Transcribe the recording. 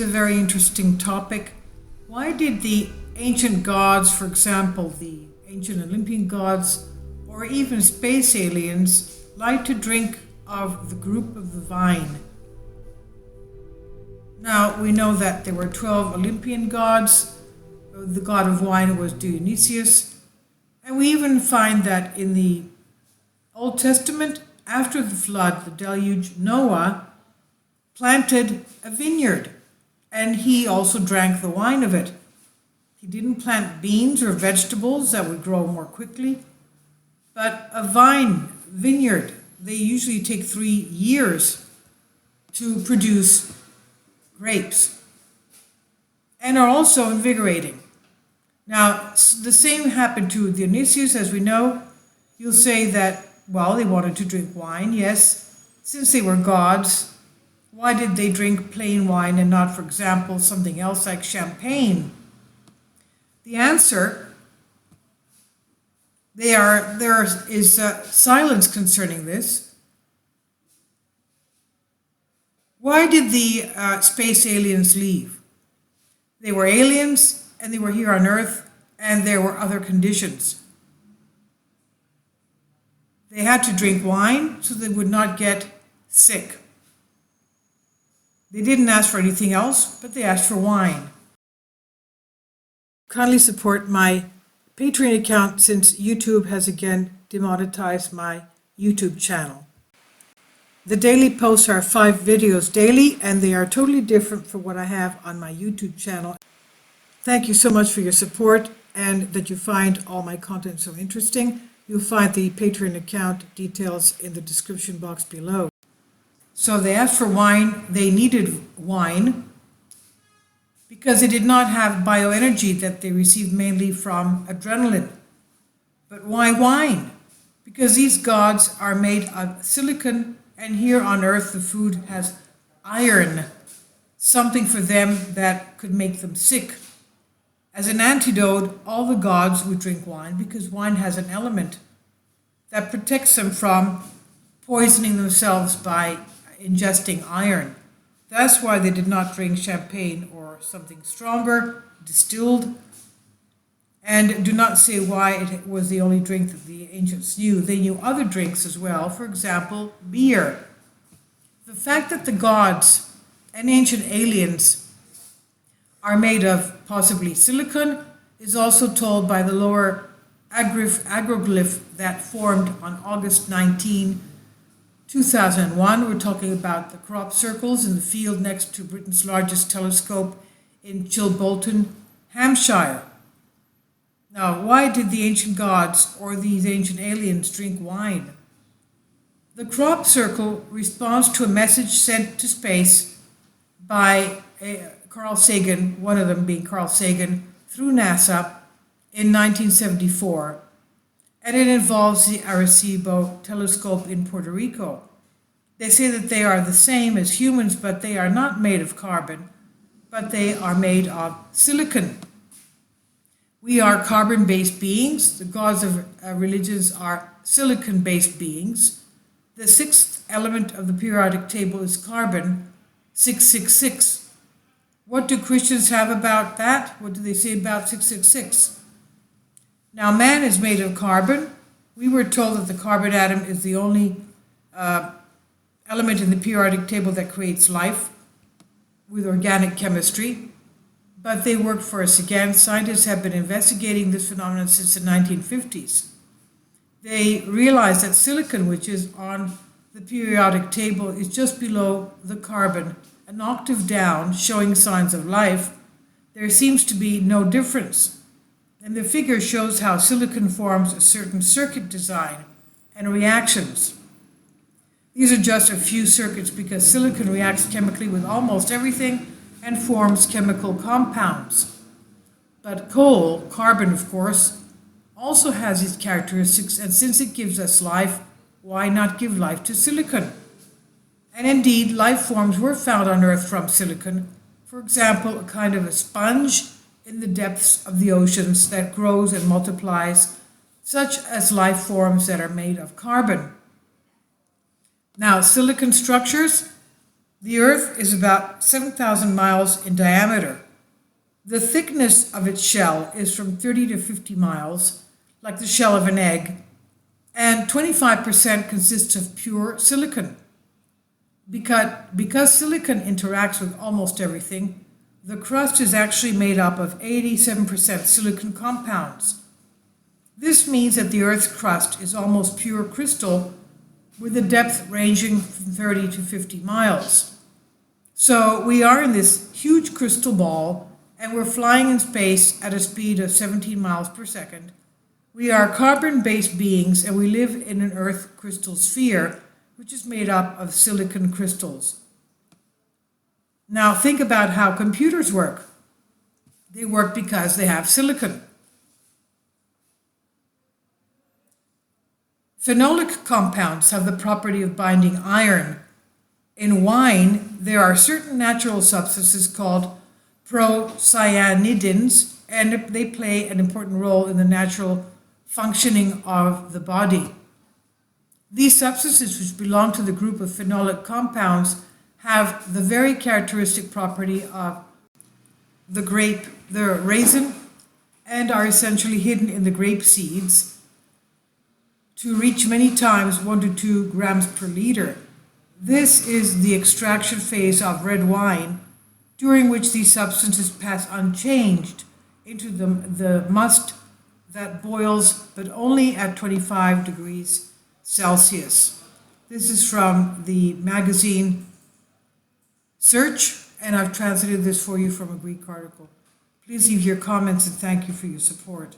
is a very interesting topic. Why did the ancient gods, for example, the ancient Olympian gods, or even space aliens, like to drink of the group of the vine? Now, we know that there were 12 Olympian gods. The god of wine was Dionysius. And we even find that in the Old Testament, after the flood, the deluge, Noah planted a vineyard, and he also drank the wine of it. He didn't plant beans or vegetables that would grow more quickly, but a vineyard. They usually take 3 years to produce grapes and are also invigorating. Now, the same happened to Dionysius, as we know. You'll say that, well, they wanted to drink wine. Yes, since they were gods, why did they drink plain wine and not, for example, something else like champagne? The answer, there is silence concerning this. Why did the space aliens leave? They were aliens, and they were here on Earth, and there were other conditions. They had to drink wine so they would not get sick. They didn't ask for anything else, but they asked for wine. Kindly support my Patreon account since YouTube has again demonetized my YouTube channel. The daily posts are 5 videos daily, and they are totally different from what I have on my YouTube channel. Thank you so much for your support and that you find all my content so interesting. You'll find the Patreon account details in the description box below. So they asked for wine. They needed wine because they did not have bioenergy that they received mainly from adrenaline. But why wine? Because these gods are made of silicon, and here on Earth the food has iron, something for them that could make them sick. As an antidote, all the gods would drink wine because wine has an element that protects them from poisoning themselves by ingesting iron. That's why they did not drink champagne or something stronger, distilled. And do not say why it was the only drink that the ancients knew. They knew other drinks as well, for example, beer. The fact that the gods and ancient aliens are made of possibly silicon is also told by the lower agroglyph that formed on August 19, 2001. We're talking about the crop circles in the field next to Britain's largest telescope in Chilbolton, Hampshire. Now, why did the ancient gods or these ancient aliens drink wine? The crop circle responds to a message sent to space by Carl Sagan, one of them being Carl Sagan, through NASA in 1974, and it involves the Arecibo telescope in Puerto Rico. They say that they are the same as humans, but they are not made of carbon, but they are made of silicon. We are carbon-based beings. The gods of religions are silicon-based beings. The 6th element of the periodic table is carbon, 666. What do Christians have about that? What do they say about 666? Now, man is made of carbon. We were told that the carbon atom is the only element in the periodic table that creates life with organic chemistry. But they work for us again. Scientists have been investigating this phenomenon since the 1950s. They realize that silicon, which is on the periodic table, is just below the carbon, an octave down, showing signs of life. There seems to be no difference. And the figure shows how silicon forms a certain circuit design and reactions. These are just a few circuits because silicon reacts chemically with almost everything and forms chemical compounds. But coal, carbon of course, also has its characteristics, and since it gives us life, why not give life to silicon? And indeed, life forms were found on Earth from silicon. For example, a kind of a sponge in the depths of the oceans that grows and multiplies, such as life forms that are made of carbon. Now, silicon structures The Earth is about 7,000 miles in diameter. The thickness of its shell is from 30 to 50 miles, like the shell of an egg, and 25% consists of pure silicon. Because silicon interacts with almost everything, the crust is actually made up of 87% silicon compounds. This means that the Earth's crust is almost pure crystal, with a depth ranging from 30 to 50 miles. So we are in this huge crystal ball, and we're flying in space at a speed of 17 miles per second. We are carbon-based beings, and we live in an Earth crystal sphere, which is made up of silicon crystals. Now think about how computers work. They work because they have silicon. Phenolic compounds have the property of binding iron. In wine, there are certain natural substances called procyanidins, and they play an important role in the natural functioning of the body. These substances, which belong to the group of phenolic compounds, have the very characteristic property of the grape, the raisin, and are essentially hidden in the grape seeds to reach many times 1 to 2 grams per liter. This is the extraction phase of red wine, during which these substances pass unchanged into the must that boils, but only at 25 degrees Celsius. This is from the magazine Search, and I've translated this for you from a Greek article. Please leave your comments and thank you for your support.